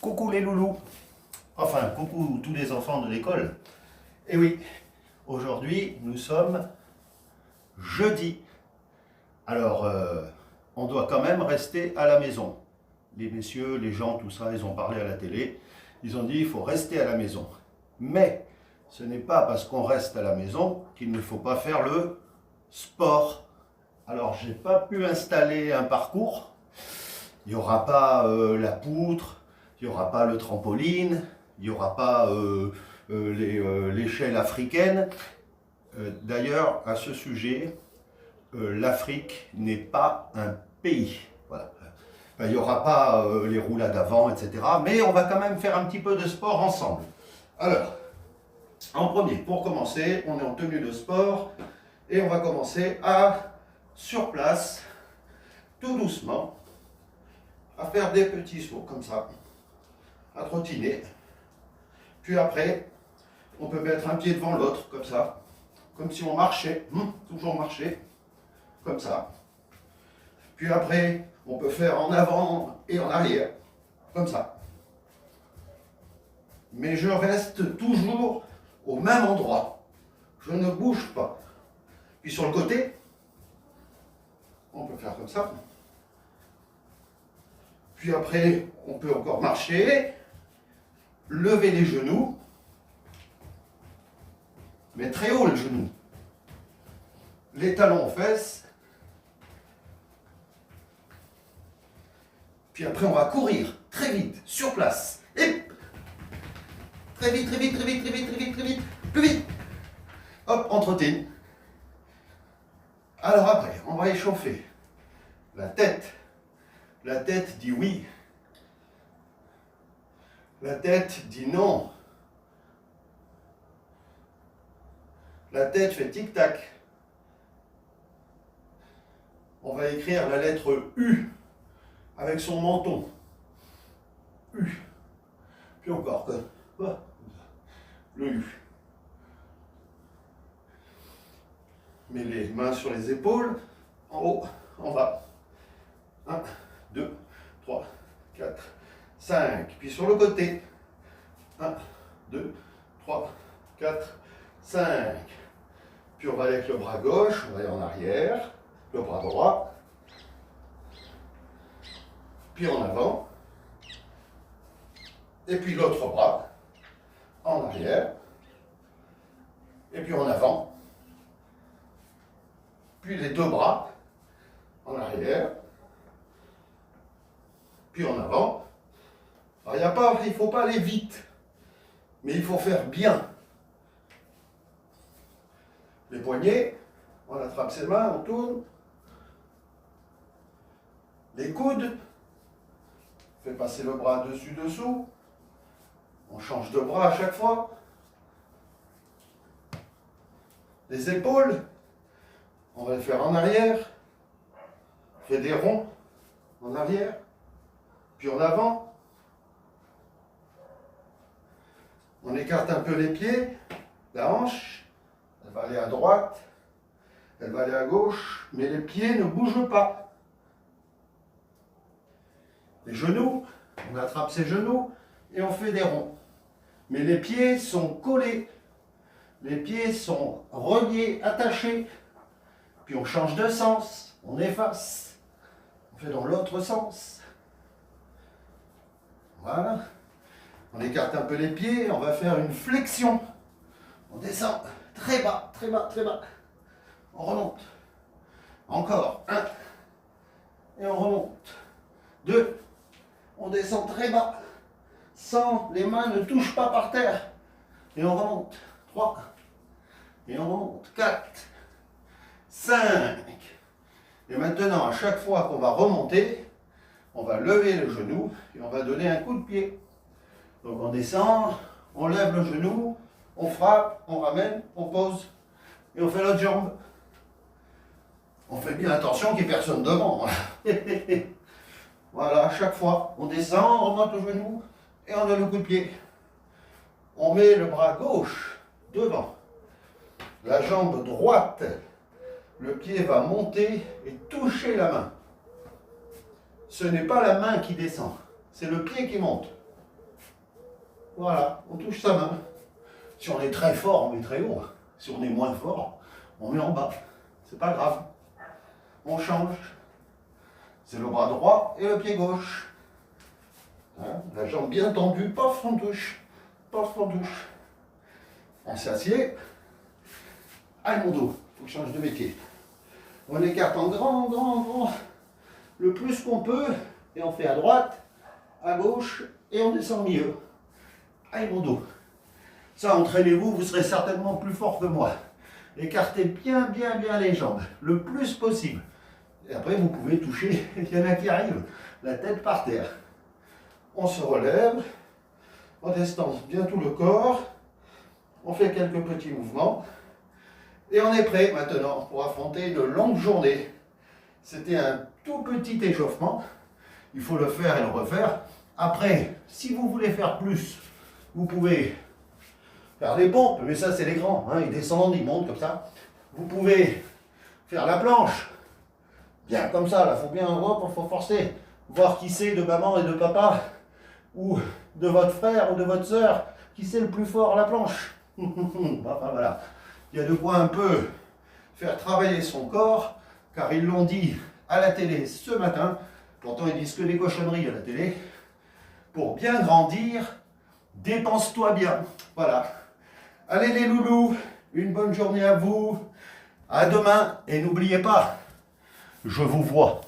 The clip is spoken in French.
Coucou les loulous, enfin coucou tous les enfants de l'école. Et oui, aujourd'hui nous sommes jeudi. Alors on doit quand même rester à la maison. Les messieurs, les gens, tout ça, ils ont parlé à la télé. Ils ont dit il faut rester à la maison. Mais ce n'est pas parce qu'on reste à la maison qu'il ne faut pas faire le sport. Alors j'ai pas pu installer un parcours. Il n'y aura pas la poutre, il n'y aura pas le trampoline, il n'y aura pas l'échelle africaine. D'ailleurs, à ce sujet, l'Afrique n'est pas un pays. Voilà. Enfin, il n'y aura pas les roulades avant, etc. Mais on va quand même faire un petit peu de sport ensemble. Alors, en premier, pour commencer, on est en tenue de sport et on va commencer sur place, tout doucement, à faire des petits sauts comme ça, à trottiner. Puis après, on peut mettre un pied devant l'autre, comme ça, comme si on marchait, toujours marcher, comme ça. Puis après, on peut faire en avant et en arrière, comme ça. Mais je reste toujours au même endroit. Je ne bouge pas. Puis sur le côté, on peut faire comme ça. Puis après, on peut encore marcher, lever les genoux, mais très haut le genou. Les talons aux fesses. Puis après, on va courir très vite, sur place. Et très vite, très vite, très vite, très vite, très vite, très vite, plus vite. Hop, on trottine. Alors après, on va échauffer la tête. La tête dit oui. La tête dit non. La tête fait tic-tac. On va écrire la lettre U avec son menton. U. Puis encore, le U. Mets les mains sur les épaules. En haut, en bas. 1, 2, 3, 4, 5. Puis sur le côté. 1, 2, 3, 4, 5. Puis on va aller avec le bras gauche, on va aller en arrière. Le bras droit. Puis en avant. Et puis l'autre bras. En arrière. Et puis en avant. Puis les deux bras. En arrière. Puis en avant. Alors il ne faut pas aller vite, mais il faut faire bien. Les poignets, on attrape ses mains, on tourne. Les coudes, on fait passer le bras dessus-dessous. On change de bras à chaque fois. Les épaules, on va les faire en arrière. On fait des ronds en arrière. Puis en avant, on écarte un peu les pieds, la hanche, elle va aller à droite, elle va aller à gauche, mais les pieds ne bougent pas. Les genoux, on attrape ses genoux et on fait des ronds. Mais les pieds sont collés, les pieds sont reliés, attachés, puis on change de sens, on efface, on fait dans l'autre sens. Voilà. On écarte un peu les pieds, on va faire une flexion. On descend très bas, très bas, très bas. On remonte. Encore. 1. Et on remonte. 2. On descend très bas. Sans, les mains ne touchent pas par terre. Et on remonte. 3. Et on remonte. 4. 5. Et maintenant, à chaque fois qu'on va remonter, on va lever le genou et on va donner un coup de pied. Donc on descend, on lève le genou, on frappe, on ramène, on pose et on fait l'autre jambe. On fait bien attention qu'il n'y ait personne devant. Voilà, à chaque fois, on descend, on remonte le genou et on donne le coup de pied. On met le bras gauche devant, la jambe droite, le pied va monter et toucher la main. Ce n'est pas la main qui descend, c'est le pied qui monte. Voilà, on touche sa main. Si on est très fort, on met très haut. Si on est moins fort, on met en bas. C'est pas grave. On change. C'est le bras droit et le pied gauche. Hein, la jambe bien tendue, paf, on touche. Paf, on touche. On s'assied. Allez mon dos, il faut que je change de métier. On écarte en grand, le plus qu'on peut, et on fait à droite, à gauche, et on descend au milieu. Allez mon dos. Ça, entraînez-vous, vous serez certainement plus fort que moi. Écartez bien les jambes, le plus possible. Et après, vous pouvez toucher, il y en a qui arrivent, la tête par terre. On se relève, on distance bien tout le corps, on fait quelques petits mouvements, et on est prêt maintenant pour affronter une longue journée. C'était un tout petit échauffement, il faut le faire et le refaire. Après, si vous voulez faire plus, vous pouvez faire des pompes, mais ça c'est les grands, hein, ils descendent, ils montent comme ça. Vous pouvez faire la planche, bien comme ça, là, faut bien voir, faut forcer, voir qui c'est de maman et de papa, ou de votre frère ou de votre soeur, qui c'est le plus fort à la planche. Enfin voilà, il y a de quoi un peu faire travailler son corps, car ils l'ont dit à la télé ce matin, pourtant ils disent que des cochonneries à la télé, pour bien grandir, dépense-toi bien. Voilà. Allez les loulous, une bonne journée à vous. À demain et n'oubliez pas, je vous vois.